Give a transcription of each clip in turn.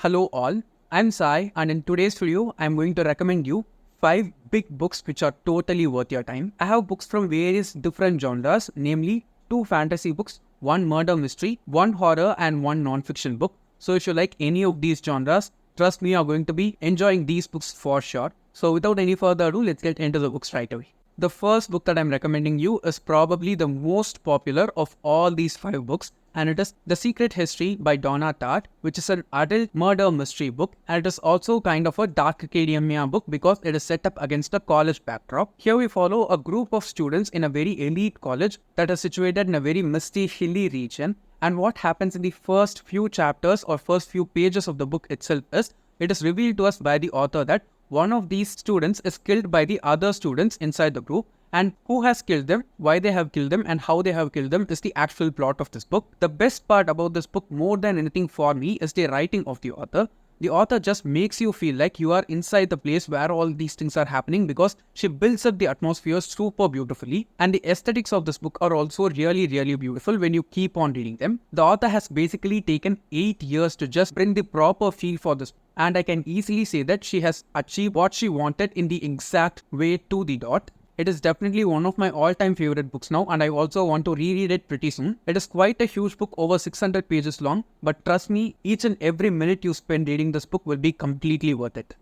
Hello all, I'm Sai and in today's video I'm going to recommend you 5 big books which are totally worth your time. I have books from various different genres, namely 2 fantasy books, 1 murder mystery, 1 horror and 1 non-fiction book. So if you like any of these genres, trust me, you're going to be enjoying these books for sure. So without any further ado, let's get into the books right away. The first book that I'm recommending you is probably the most popular of all these 5 books, and it is The Secret History by Donna Tartt, which is an adult murder mystery book, and it is also kind of a dark academia book because it is set up against a college backdrop. Here we follow a group of students in a very elite college that is situated in a very misty, hilly region, and what happens in the first few chapters or first few pages of the book itself is, it is revealed to us by the author that one of these students is killed by the other students inside the group, and who has killed them, why they have killed them, and how they have killed them is the actual plot of this book. The best part about this book more than anything for me is the writing of the author. The author just makes you feel like you are inside the place where all these things are happening because she builds up the atmosphere super beautifully, and the aesthetics of this book are also really beautiful when you keep on reading them. The author has basically taken 8 years to just bring the proper feel for this, and I can easily say that she has achieved what she wanted in the exact way to the dot. It is definitely one of my all-time favorite books now, and I also want to reread it pretty soon. It is quite a huge book, over 600 pages long, but trust me, each and every minute you spend reading this book will be completely worth it.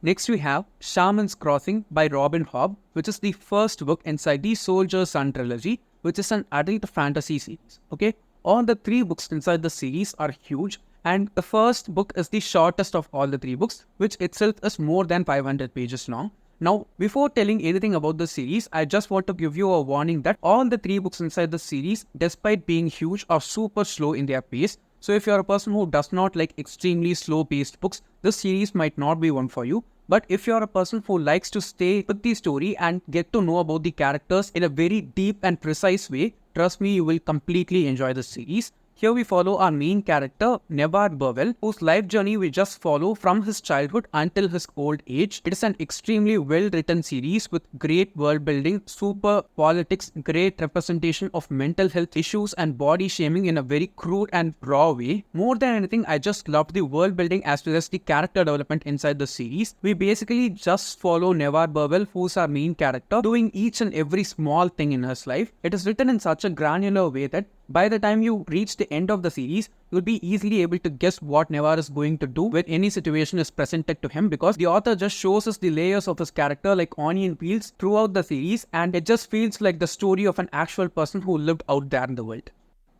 Next we have Shaman's Crossing by Robin Hobb, which is the first book inside the Soldier's Son trilogy, which is an adult fantasy series. Okay, all the 3 books inside the series are huge, and the first book is the shortest of all the 3 books, which itself is more than 500 pages long. Now, before telling anything about the series, I just want to give you a warning that all the 3 books inside the series, despite being huge, are super slow in their pace. So if you're a person who does not like extremely slow-paced books, this series might not be one for you. But if you're a person who likes to stay with the story and get to know about the characters in a very deep and precise way, trust me, you will completely enjoy the series. Here we follow our main character, Nevad Burwell, whose life journey we just follow from his childhood until his old age. It is an extremely well-written series with great world building, super politics, great representation of mental health issues and body shaming in a very crude and raw way. More than anything, I just loved the world building as well as the character development inside the series. We basically just follow Nevad Burwell, who's our main character, doing each and every small thing in his life. It is written in such a granular way that by the time you reach the end of the series, you'll be easily able to guess what Nevad is going to do when any situation is presented to him, because the author just shows us the layers of his character like onion peels throughout the series, and it just feels like the story of an actual person who lived out there in the world.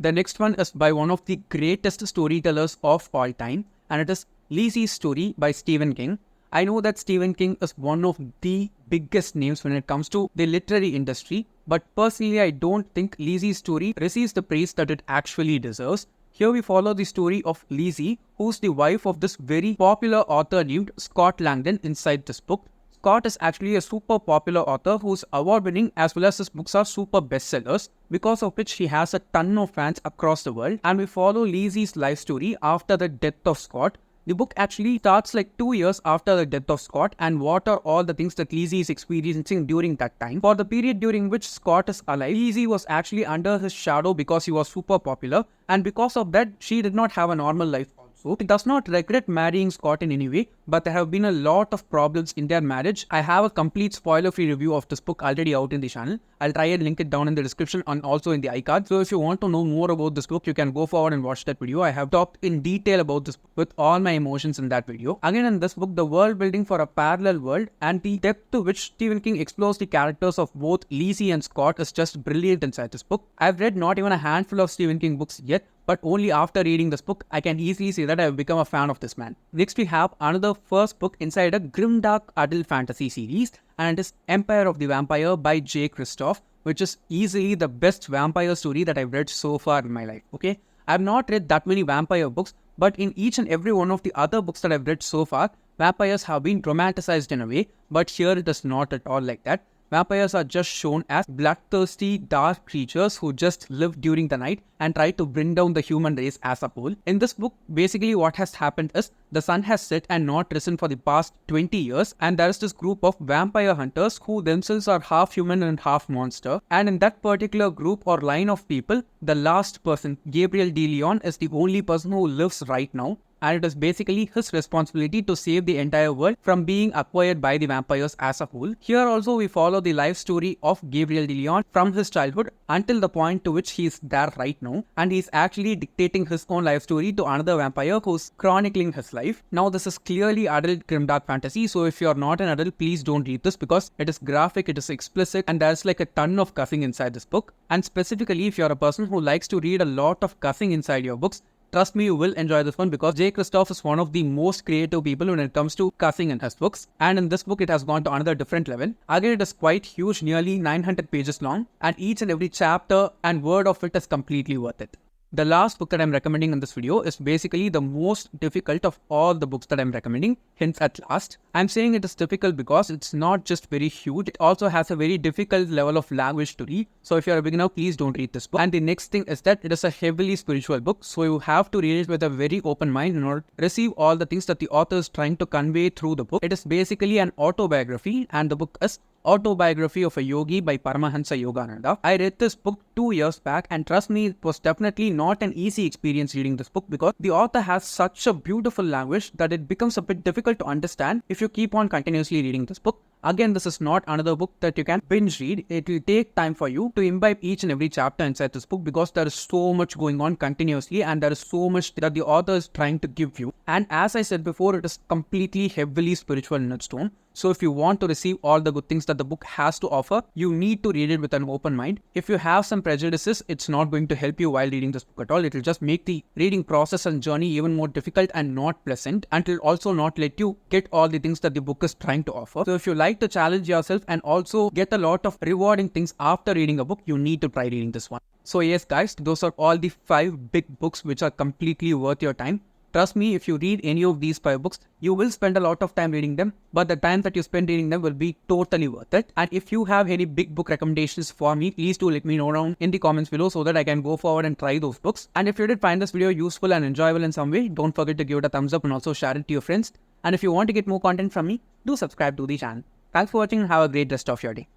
The next one is by one of the greatest storytellers of all time, and it is Lizzie's Story by Stephen King. I know that Stephen King is one of the biggest names when it comes to the literary industry, but personally I don't think Lizzie's Story receives the praise that it actually deserves. Here we follow the story of Lizzie, who's the wife of this very popular author named Scott Langdon inside this book. Scott is actually a super popular author who's award-winning as well as his books are super bestsellers, because of which he has a ton of fans across the world, and we follow Lizzie's life story after the death of Scott. The book actually starts like 2 years after the death of Scott, and what are all the things that Lizzie is experiencing during that time. For the period during which Scott is alive, Lizzie was actually under his shadow because he was super popular, and because of that, she did not have a normal life also. She does not regret marrying Scott in any way, but there have been a lot of problems in their marriage. I have a complete spoiler-free review of this book already out in the channel. I'll try and link it down in the description and also in the iCard. So if you want to know more about this book, you can go forward and watch that video. I have talked in detail about this book with all my emotions in that video. Again, in this book, the world building for a parallel world and the depth to which Stephen King explores the characters of both Lizzie and Scott is just brilliant inside this book. I've read not even a handful of Stephen King books yet, but only after reading this book, I can easily say that I have become a fan of this man. Next, we have another first book inside a grimdark adult fantasy series, and it is Empire of the Vampire by Jay Kristoff, which is easily the best vampire story that I've read so far in my life. Okay, I've not read that many vampire books, but in each and every one of the other books that I've read so far, vampires have been romanticized in a way, but here it is not at all like that. Vampires are just shown as bloodthirsty, dark creatures who just live during the night and try to bring down the human race as a whole. In this book, basically what has happened is the sun has set and not risen for the past 20 years, and there is this group of vampire hunters who themselves are half human and half monster. And in that particular group or line of people, the last person, Gabriel De Leon, is the only person who lives right now. and it is basically his responsibility to save the entire world from being acquired by the vampires as a whole. Here also we follow the life story of Gabriel de Leon from his childhood until the point to which he is there right now, and he is actually dictating his own life story to another vampire who's chronicling his life. Now this is clearly adult grimdark fantasy, so if you're not an adult, please don't read this because it is graphic, it is explicit, and there's like a ton of cussing inside this book. And specifically if you're a person who likes to read a lot of cussing inside your books, trust me, you will enjoy this one because J. Kristoff is one of the most creative people when it comes to cussing in his books. And in this book, it has gone to another different level. Again, it is quite huge, nearly 900 pages long, and each and every chapter and word of it is completely worth it. The last book that I'm recommending in this video is basically the most difficult of all the books that I'm recommending, hence at last. I'm saying it is difficult because it's not just very huge, it also has a very difficult level of language to read. So if you're a beginner, please don't read this book. And the next thing is that it is a heavily spiritual book, so you have to read it with a very open mind in order to receive all the things that the author is trying to convey through the book. It is basically an autobiography, and the book is Autobiography of a Yogi by Paramahansa Yogananda. I read this book 2 years back, and trust me, it was definitely not an easy experience reading this book because the author has such a beautiful language that it becomes a bit difficult to understand if you keep on continuously reading this book. Again, this is not another book that you can binge read. It will take time for you to imbibe each and every chapter inside this book because there is so much going on continuously and there is so much that the author is trying to give you. And as I said before, it is completely heavily spiritual in its tone. So if you want to receive all the good things that the book has to offer, you need to read it with an open mind. If you have some prejudices, it's not going to help you while reading this book at all. It will just make the reading process and journey even more difficult and not pleasant, and it will also not let you get all the things that the book is trying to offer. So if you like to challenge yourself and also get a lot of rewarding things after reading a book, you need to try reading this one. So yes guys, those are all the 5 big books which are completely worth your time. Trust me, if you read any of these 5 books, you will spend a lot of time reading them, but the time that you spend reading them will be totally worth it. And if you have any big book recommendations for me, please do let me know down in the comments below so that I can go forward and try those books. And if you did find this video useful and enjoyable in some way, don't forget to give it a thumbs up and also share it to your friends. And if you want to get more content from me, do subscribe to the channel. Thanks for watching and have a great rest of your day.